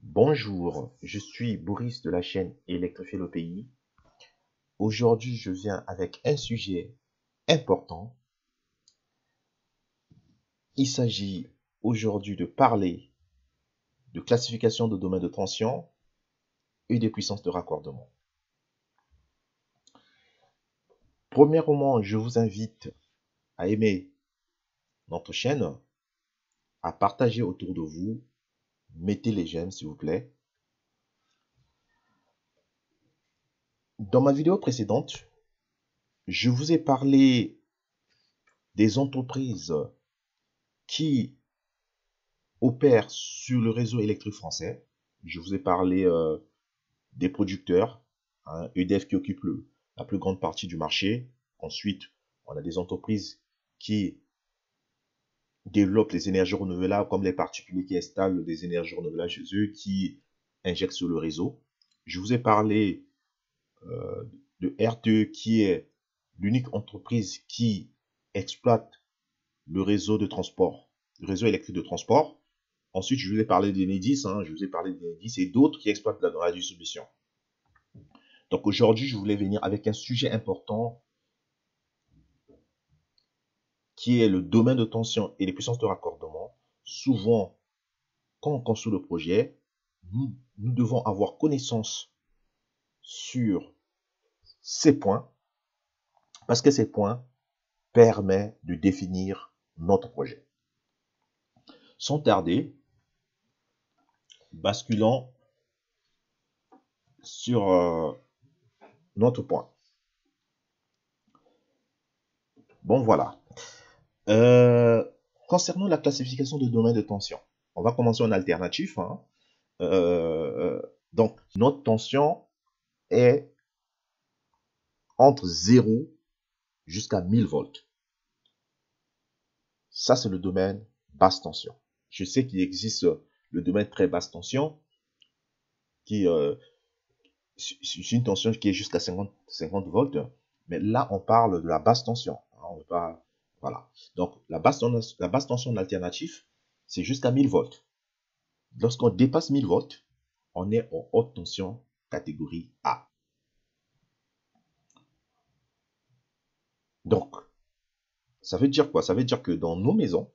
Bonjour, je suis Boris de la chaîne Électrifie le pays. Aujourd'hui, je viens avec un sujet important. Il s'agit aujourd'hui de parler de classification de domaines de tension et des puissances de raccordement. Premièrement, je vous invite à aimer notre chaîne, à partager autour de vous. Mettez les j'aime s'il vous plaît. Dans ma vidéo précédente, je vous ai parlé des entreprises qui opèrent sur le réseau électrique français. Je vous ai parlé des producteurs, EDF qui occupe la plus grande partie du marché. Ensuite, on a des entreprises qui développent les énergies renouvelables, comme les particuliers qui installent des énergies renouvelables chez eux, qui injectent sur le réseau. Je vous ai parlé de RTE, qui est l'unique entreprise qui exploite le réseau de transport, le réseau électrique de transport. Ensuite, je vous ai parlé d'Enedis, je vous ai parlé d'Enedis et d'autres qui exploitent la distribution. Donc aujourd'hui, je voulais venir avec un sujet important qui est le domaine de tension et les puissances de raccordement. Souvent, quand on construit le projet, nous devons avoir connaissance sur ces points parce que ces points permettent de définir notre projet. Sans tarder, basculons sur notre point. Bon, voilà. Concernant la classification de domaine de tension, on va commencer en alternatif. Donc, notre tension est entre 0 jusqu'à 1000 volts. Ça, c'est le domaine basse tension. Je sais qu'il existe le domaine très basse tension, qui c'est une tension qui est jusqu'à 50 volts. Mais là, on parle de la basse tension. On veut pas, voilà. Donc, la basse tension en alternatif, c'est jusqu'à 1000 volts. Lorsqu'on dépasse 1000 volts, on est en haute tension catégorie A. Donc, ça veut dire quoi? Ça veut dire que dans nos maisons,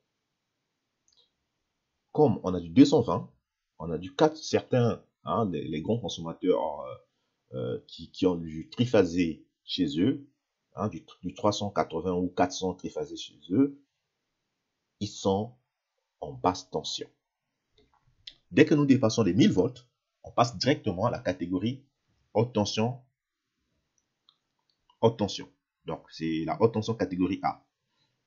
comme on a du 220, on a du 4, certains, les grands consommateurs qui ont du triphasé chez eux, du 380 ou 400 triphasé chez eux, ils sont en basse tension. Dès que nous dépassons les 1000 volts, on passe directement à la catégorie haute tension. Haute tension. Donc, c'est la haute tension catégorie A.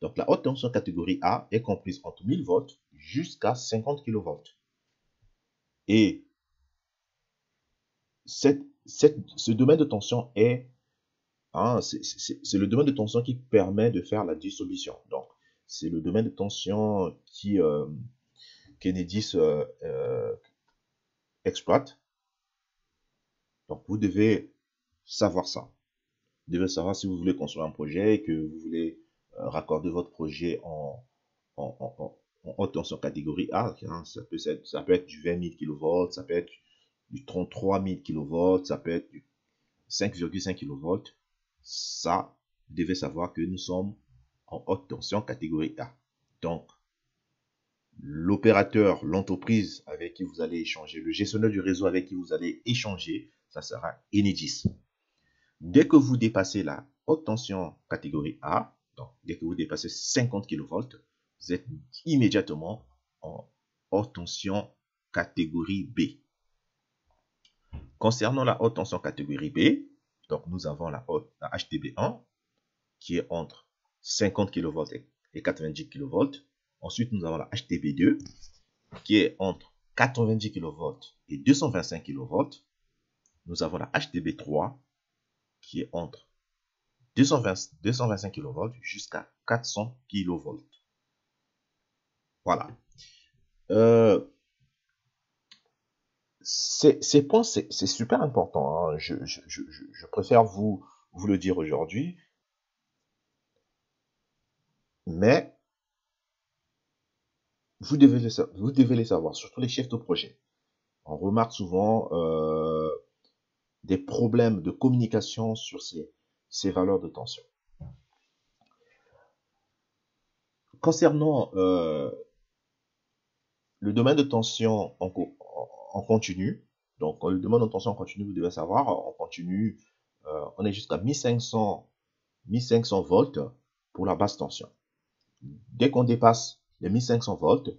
Donc, la haute tension catégorie A est comprise entre 1000 volts jusqu'à 50 kV. Et ce domaine de tension est, c'est le domaine de tension qui permet de faire la distribution. Donc, c'est le domaine de tension qui Enedis exploite. Donc, vous devez savoir ça. Vous devez savoir si vous voulez construire un projet et que vous voulez raccorder votre projet en haute tension catégorie A. Ça peut être du 20 000 kV, ça peut être du 33 000 kV, ça peut être du 5,5 kV. Ça, vous devez savoir que nous sommes en haute tension catégorie A. Donc, l'opérateur, l'entreprise avec qui vous allez échanger, le gestionnaire du réseau avec qui vous allez échanger, ça sera Enedis. Dès que vous dépassez la haute tension catégorie A, donc dès que vous dépassez 50 kV, vous êtes immédiatement en haute tension catégorie B. Concernant la haute tension catégorie B, donc nous avons la HTB1 qui est entre 50 kV et 90 kV. Ensuite, nous avons la HTB2 qui est entre 90 kV et 225 kV. Nous avons la HTB3 qui est entre 225 kV jusqu'à 400 kV. Voilà. Ces points, c'est super important. Je préfère vous le dire aujourd'hui. Mais vous devez les savoir, surtout les chefs de projet. On remarque souvent des problèmes de communication sur ces valeurs de tension. Concernant le domaine de tension en continu, donc le domaine de tension en continu, vous devez savoir, en continu, on est jusqu'à 1500 volts pour la basse tension. Dès qu'on dépasse les 1500 volts,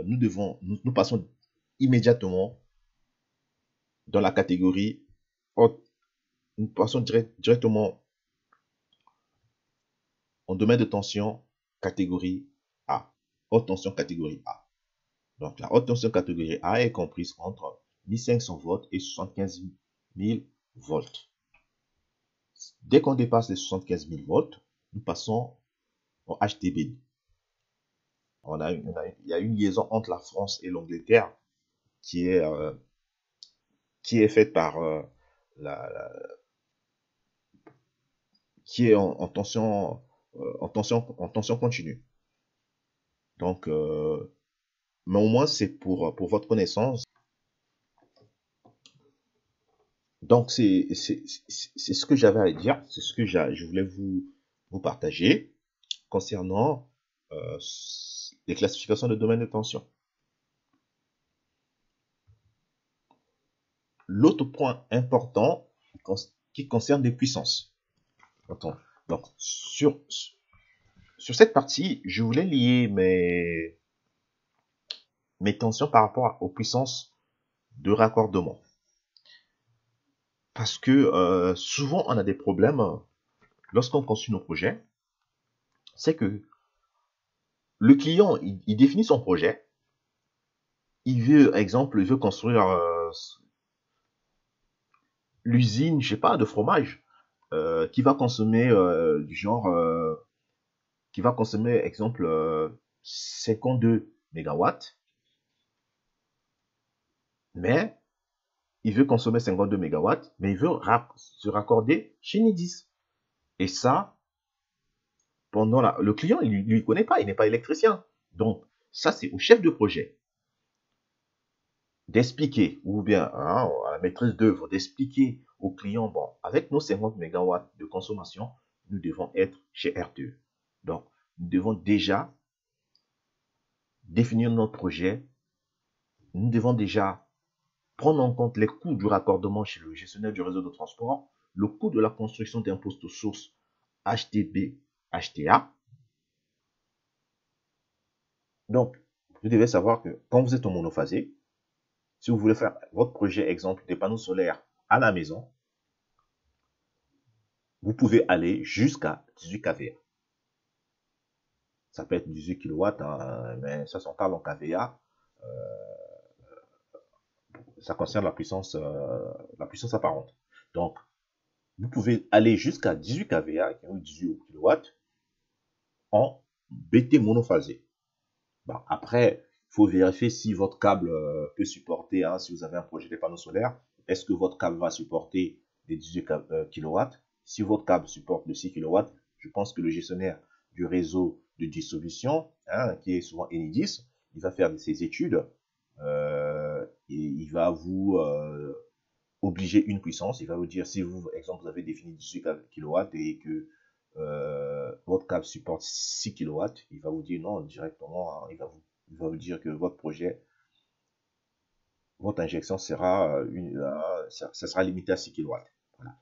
nous passons immédiatement dans la catégorie haute. Nous passons directement en domaine de tension catégorie A. Haute tension catégorie A. Donc la haute tension catégorie A est comprise entre 1500 volts et 75 000 volts. Dès qu'on dépasse les 75 000 volts, nous passons au HTB. Il y a une liaison entre la France et l'Angleterre qui est faite par qui est en tension continue. Donc, mais au moins c'est pour votre connaissance. Donc c'est ce que j'avais à dire, c'est ce que je voulais vous partager concernant les classifications de domaine de tension. L'autre point important qui concerne les puissances. Donc sur cette partie, je voulais lier mes tensions par rapport aux puissances de raccordement. Parce que souvent on a des problèmes lorsqu'on construit nos projets. C'est que le client, il définit son projet. Il veut construire l'usine, je sais pas, de fromage, qui va consommer qui va consommer, exemple, 52 mégawatts. Mais il veut consommer 52 mégawatts, mais il veut se raccorder chez Enedis. Et ça, le client, il ne connaît pas, il n'est pas électricien. Donc, ça, c'est au chef de projet d'expliquer, ou bien à la maîtrise d'œuvre, d'expliquer au client, bon, avec nos 50 mégawatts de consommation, nous devons être chez RTE. Donc, nous devons déjà définir notre projet. Nous devons déjà prendre en compte les coûts du raccordement chez le gestionnaire du réseau de transport, le coût de la construction d'un poste source HTB, HTA. Donc, vous devez savoir que quand vous êtes en monophasé, si vous voulez faire votre projet, exemple, des panneaux solaires à la maison, vous pouvez aller jusqu'à 18 kVA. Ça peut être 18 kW, hein, mais ça, on parle en kVA. Ça concerne la puissance apparente. Donc, vous pouvez aller jusqu'à 18 kVA, 18 kW, en BT monophasé. Bon, après, il faut vérifier si votre câble peut supporter, hein, si vous avez un projet de panneaux solaires, est-ce que votre câble va supporter des 18 kW? Si votre câble supporte le 6 kW, je pense que le gestionnaire du réseau de distribution, hein, qui est souvent Enedis, il va faire ses études et il va vous obliger une puissance. Il va vous dire, si vous, exemple, vous avez défini 18 kW et que votre câble supporte 6 kW, il va vous dire non directement, hein, il va vous dire que votre projet, votre injection sera ça sera limité à 6 kW. Voilà.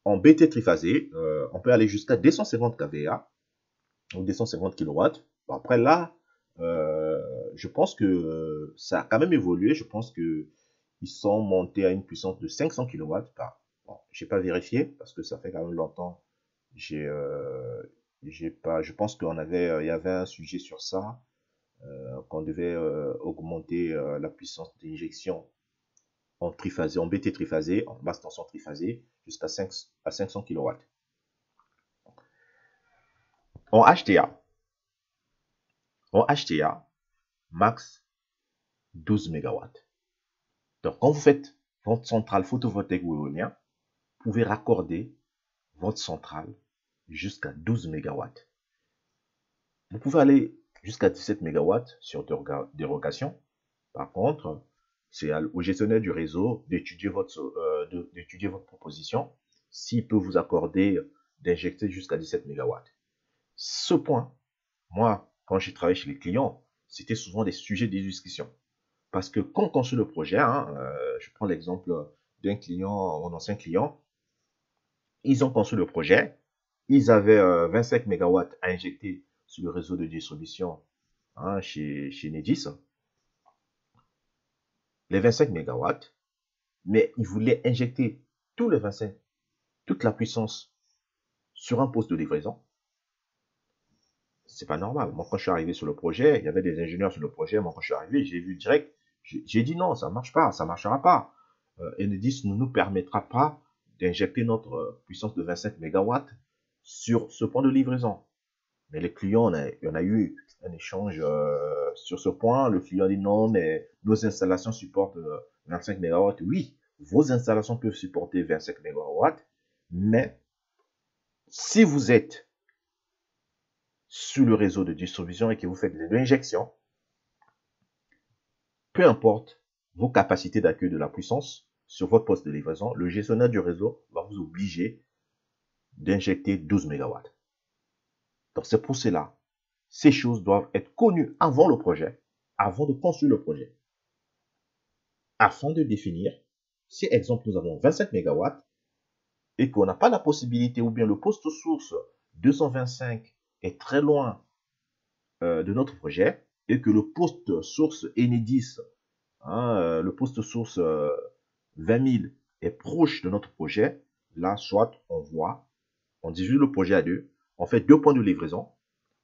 En BT triphasé, on peut aller jusqu'à 250 kVA ou 250 kW. Bon, après là, je pense que ça a quand même évolué. Je pense que ils sont montés à une puissance de 500 kW. Bon, j'ai pas vérifié parce que ça fait quand même longtemps. J'ai pas. Je pense il y avait un sujet sur ça, qu'on devait augmenter la puissance d'injection en triphasé, en BT triphasé, en basse tension triphasé, jusqu'à 500 kW. En HTA, max 12 MW. Donc, quand vous faites votre centrale photovoltaïque ou éolien, vous pouvez raccorder votre centrale jusqu'à 12 MW. Vous pouvez aller jusqu'à 17 MW sur dérogation. Par contre, c'est au gestionnaire du réseau d'étudier votre proposition, s'il peut vous accorder d'injecter jusqu'à 17 MW. Ce point, moi, quand j'ai travaillé chez les clients, c'était souvent des sujets de discussion. Parce que quand on construit le projet, je prends l'exemple d'un client, mon ancien client, ils ont construit le projet, ils avaient 25 MW à injecter sur le réseau de distribution chez Enedis, les 25 MW, mais ils voulaient injecter tous les 25, toute la puissance sur un poste de livraison. C'est pas normal. Moi, quand je suis arrivé sur le projet, il y avait des ingénieurs sur le projet. Moi, quand je suis arrivé, j'ai vu direct, j'ai dit non, ça marche pas, ça marchera pas. Enedis ne nous permettra pas d'injecter notre puissance de 25 MW sur ce point de livraison. Mais les clients, il y en a eu un échange sur ce point. Le client a dit non, mais nos installations supportent 25 MW. Oui, vos installations peuvent supporter 25 MW, mais si vous êtes sur le réseau de distribution et que vous faites de l'injection, peu importe vos capacités d'accueil de la puissance sur votre poste de livraison, le gestionnaire du réseau va vous obliger d'injecter 12 MW. Donc c'est pour cela, ces choses doivent être connues avant le projet, avant de construire le projet, afin de définir, si exemple nous avons 25 MW et qu'on n'a pas la possibilité ou bien le poste source 225 est très loin de notre projet et que le poste source Enedis, le poste source 20 000 est proche de notre projet, là soit on divise le projet à deux, on fait 2 points de livraison,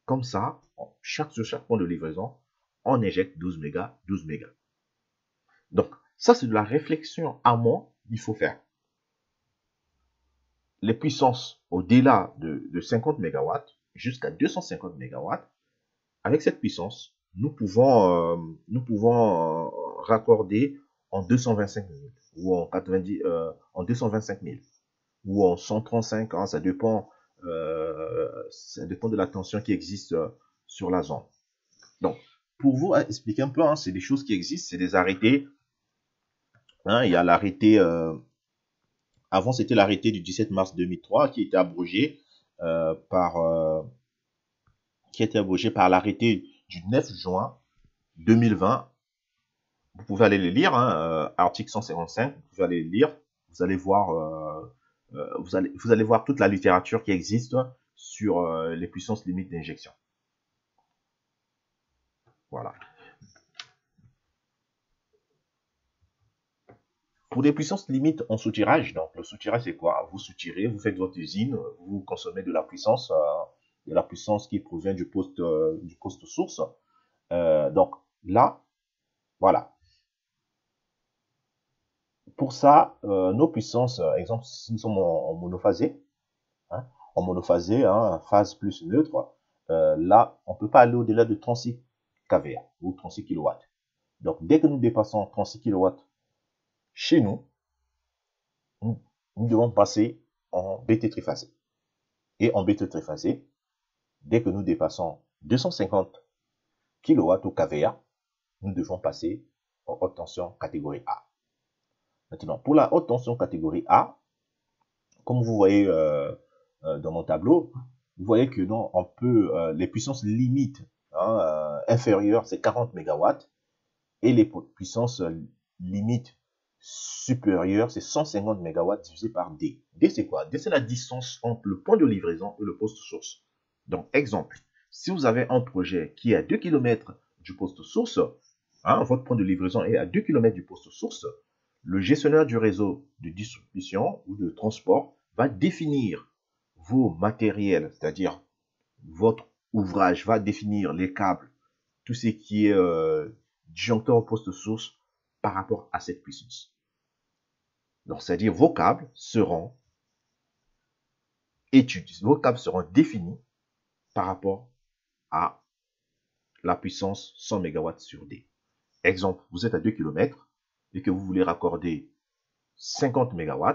comme ça, sur chaque point de livraison, on injecte 12 mégas, 12 mégas. Donc, ça c'est de la réflexion amont qu'il faut faire. Les puissances au-delà de 50 MW jusqu'à 250 MW, avec cette puissance, nous pouvons raccorder en 225 000 ou en 90, en 225 000 ou en 135, ça dépend de la tension qui existe sur la zone. Donc, pour vous expliquer un peu, c'est des choses qui existent, c'est des arrêtés. Il y a l'arrêté, avant c'était l'arrêté du 17 mars 2003 qui était abrogé par l'arrêté du 9 juin 2020. Vous pouvez aller les lire, article 155, vous pouvez aller les lire, vous allez voir, vous allez voir toute la littérature qui existe sur les puissances limites d'injection. Voilà. Pour des puissances limites en soutirage, donc le soutirage c'est quoi? Vous soutirez, vous faites votre usine, vous consommez de la puissance qui provient du poste source. Donc là, voilà. Pour ça, nos puissances, exemple, si nous sommes en monophasé, phase plus neutre, là, on ne peut pas aller au-delà de 36 kVA ou 36 kW. Donc, dès que nous dépassons 36 kW chez nous, nous devons passer en BT triphasé. Et en BT triphasé, dès que nous dépassons 250 kW ou kVA, nous devons passer en haute tension catégorie A. Maintenant, pour la haute tension catégorie A, comme vous voyez dans mon tableau, vous voyez que non, on peut, les puissances limites inférieures, c'est 40 MW, et les puissances limites supérieures, c'est 150 MW divisé par D. D, c'est quoi? D, c'est la distance entre le point de livraison et le poste source. Donc, exemple, si vous avez un projet qui est à 2 km du poste source, votre point de livraison est à 2 km du poste source, le gestionnaire du réseau de distribution ou de transport va définir vos matériels, c'est-à-dire votre ouvrage va définir les câbles, tout ce qui est disjoncteur au poste source par rapport à cette puissance. Donc, c'est-à-dire vos câbles seront étudiés, vos câbles seront définis par rapport à la puissance 100 MW sur D. Exemple, vous êtes à 2 km et que vous voulez raccorder 50 MW,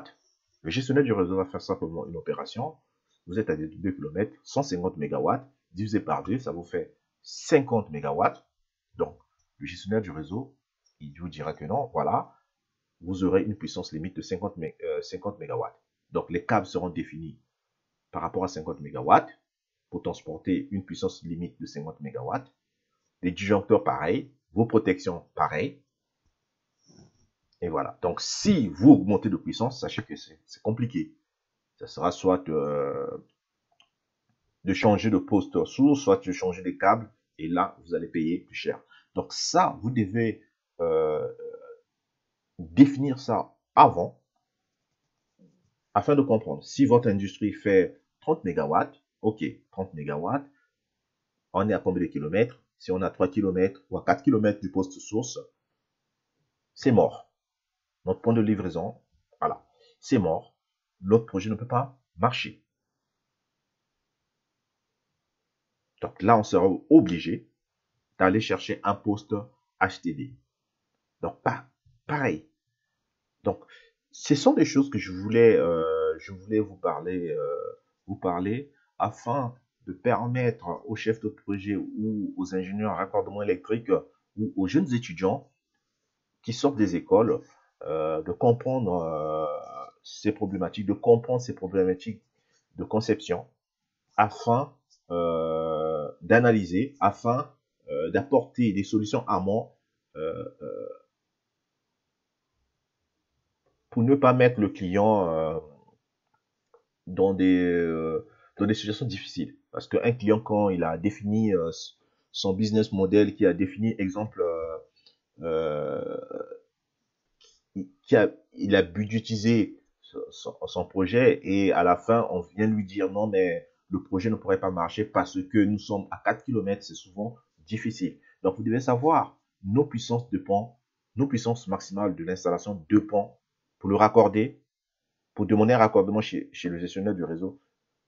le gestionnaire du réseau va faire simplement une opération. Vous êtes à 2 km, 150 MW, divisé par 2, ça vous fait 50 MW. Donc, le gestionnaire du réseau il vous dira que non, voilà, vous aurez une puissance limite de 50 MW. Donc, les câbles seront définis par rapport à 50 MW pour transporter une puissance limite de 50 MW. Les disjoncteurs, pareil. Vos protections, pareil. Et voilà. Donc, si vous augmentez de puissance, sachez que c'est compliqué. Ça sera soit de changer de poste source, soit de changer les câbles. Et là, vous allez payer plus cher. Donc, ça, vous devez définir ça avant, afin de comprendre. Si votre industrie fait 30 MW, ok, 30 MW, on est à combien de kilomètres? Si on a 3 km ou à 4 km du poste source, c'est mort. Notre point de livraison, voilà, c'est mort. Notre projet ne peut pas marcher. Donc là, on sera obligé d'aller chercher un poste HTD. Donc, pareil. Donc, ce sont des choses que je voulais vous parler afin de permettre aux chefs de projet ou aux ingénieurs en raccordement électrique ou aux jeunes étudiants qui sortent des écoles de comprendre ces problématiques, de comprendre ces problématiques de conception afin d'analyser, afin d'apporter des solutions amont pour ne pas mettre le client dans des situations difficiles. Parce qu'un client, quand il a défini son business model, qui a défini, exemple, euh, il a budgétisé son projet et à la fin, on vient lui dire non, mais le projet ne pourrait pas marcher parce que nous sommes à 4 km, c'est souvent difficile. Donc, vous devez savoir nos puissances de pont, nos puissances maximales de l'installation de pont pour le raccorder, pour demander un raccordement chez le gestionnaire du réseau,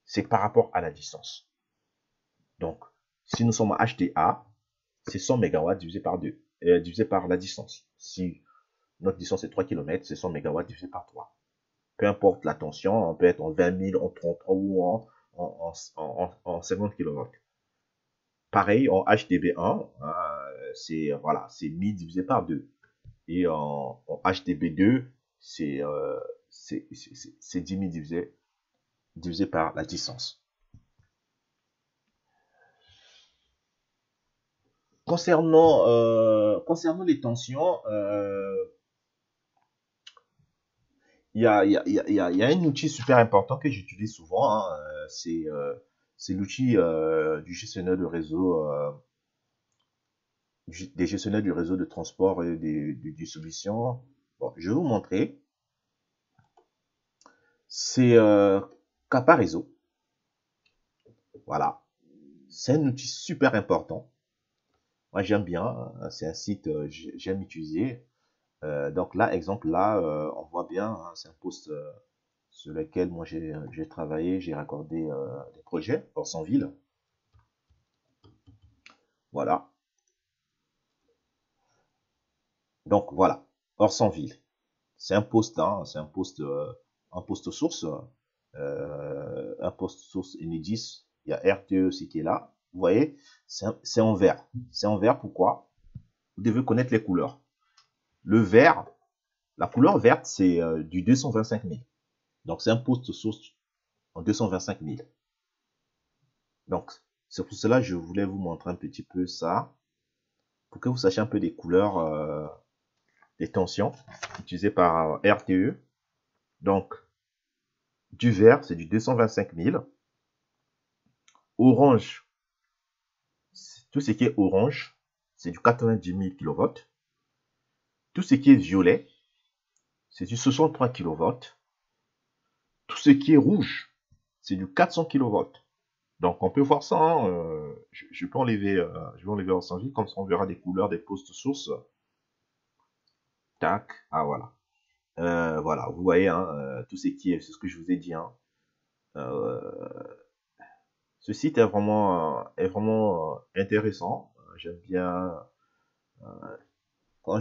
c'est par rapport à la distance. Donc, si nous sommes à HTA, c'est 100 MW divisé par 2, divisé par la distance. Si notre distance est 3 km, c'est 100 MW divisé par 3. Peu importe la tension, on peut être en 20 000, en 33 ou en 50 kW. Pareil, en HDB1, c'est voilà, 1000 divisé par 2. Et en HDB2, c'est 10 000 divisé par la distance. Concernant les tensions, il y a un outil super important que j'utilise souvent, hein, c'est l'outil du gestionnaire de réseau, des gestionnaires du réseau de transport et de distribution. Bon, je vais vous montrer. C'est Kappa Réseau. Voilà. C'est un outil super important. Moi, j'aime bien. C'est un site j'aime utiliser. Donc là, exemple, là, on voit bien, hein, c'est un poste sur lequel moi j'ai travaillé, j'ai raccordé des projets pour son ville. Voilà. Donc voilà, Orsanville. C'est un poste, hein, c'est un poste source, Enedis. Il y a RTE aussi qui est là. Vous voyez, c'est en vert. C'est en vert, pourquoi? Vous devez connaître les couleurs. Le vert, la couleur verte, c'est du 225 000. Donc c'est un poste source en 225 000. Donc c'est pour cela que je voulais vous montrer un petit peu ça, pour que vous sachiez un peu des couleurs des tensions utilisées par RTE. Donc, du vert, c'est du 225 000. Orange, tout ce qui est orange, c'est du 90 000 kV. Tout ce qui est violet, c'est du 63 kV. Tout ce qui est rouge, c'est du 400 kV. Donc, on peut voir ça. Hein, je peux enlever, je vais enlever Orsanville, comme ça on verra des couleurs des postes sources. Tac, ah voilà. Voilà, vous voyez, hein, tout ce qui est, c'est ce que je vous ai dit. Hein. Ce site est vraiment intéressant. J'aime bien quand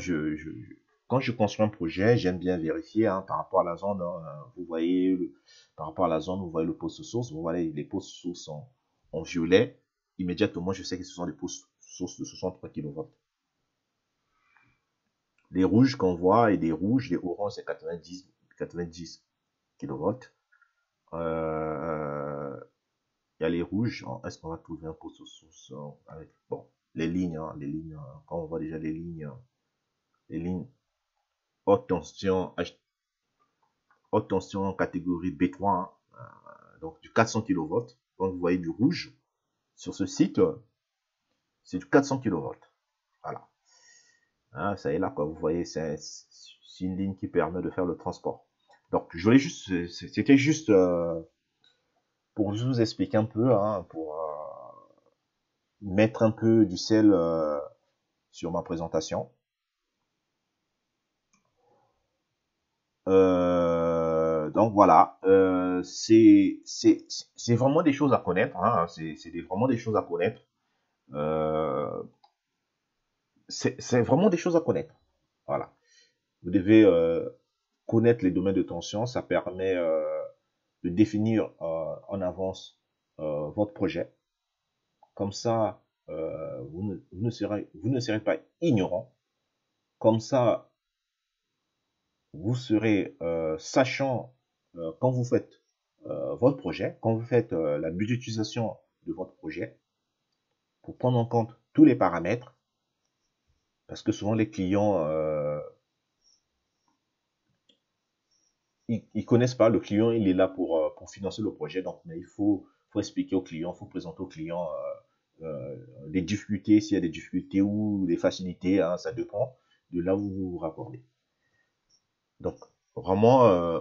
quand je construis un projet, j'aime bien vérifier hein, par rapport à la zone. Hein, vous voyez, par rapport à la zone, vous voyez le poste source. Vous voyez les postes sources en violet. Immédiatement, je sais que ce sont des postes sources de 63 kV. les rouges qu'on voit et des rouges, les oranges, c'est 90 kilovolts. Il y a les rouges. Est-ce qu'on va trouver un poste source avec, bon, les lignes, quand on voit déjà les lignes haute tension catégorie B3, donc du 400 kV. Quand vous voyez du rouge sur ce site, c'est du 400 kV. Voilà. Hein, ça est là, quoi. Vous voyez, c'est une ligne qui permet de faire le transport. Donc, je voulais juste, c'était juste pour vous expliquer un peu, hein, pour mettre un peu du sel sur ma présentation. Donc voilà, c'est vraiment des choses à connaître, hein, c'est vraiment des choses à connaître. C'est vraiment des choses à connaître. Voilà. Vous devez connaître les domaines de tension, ça permet de définir en avance votre projet. Comme ça, vous ne serez pas ignorant. Comme ça, vous serez sachant quand vous faites votre projet, quand vous faites la budgétisation de votre projet, pour prendre en compte tous les paramètres, parce que souvent les clients, ils connaissent pas, le client il est là pour financer le projet, donc mais il faut expliquer au client, il faut présenter au client des difficultés, s'il y a des difficultés ou des facilités, hein, ça dépend de là où vous vous raccordez. Donc vraiment,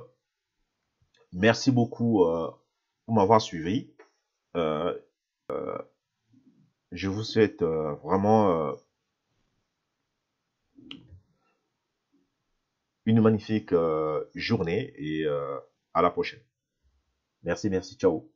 merci beaucoup pour m'avoir suivi. Euh, je vous souhaite vraiment une magnifique journée et à la prochaine. Merci, merci, ciao.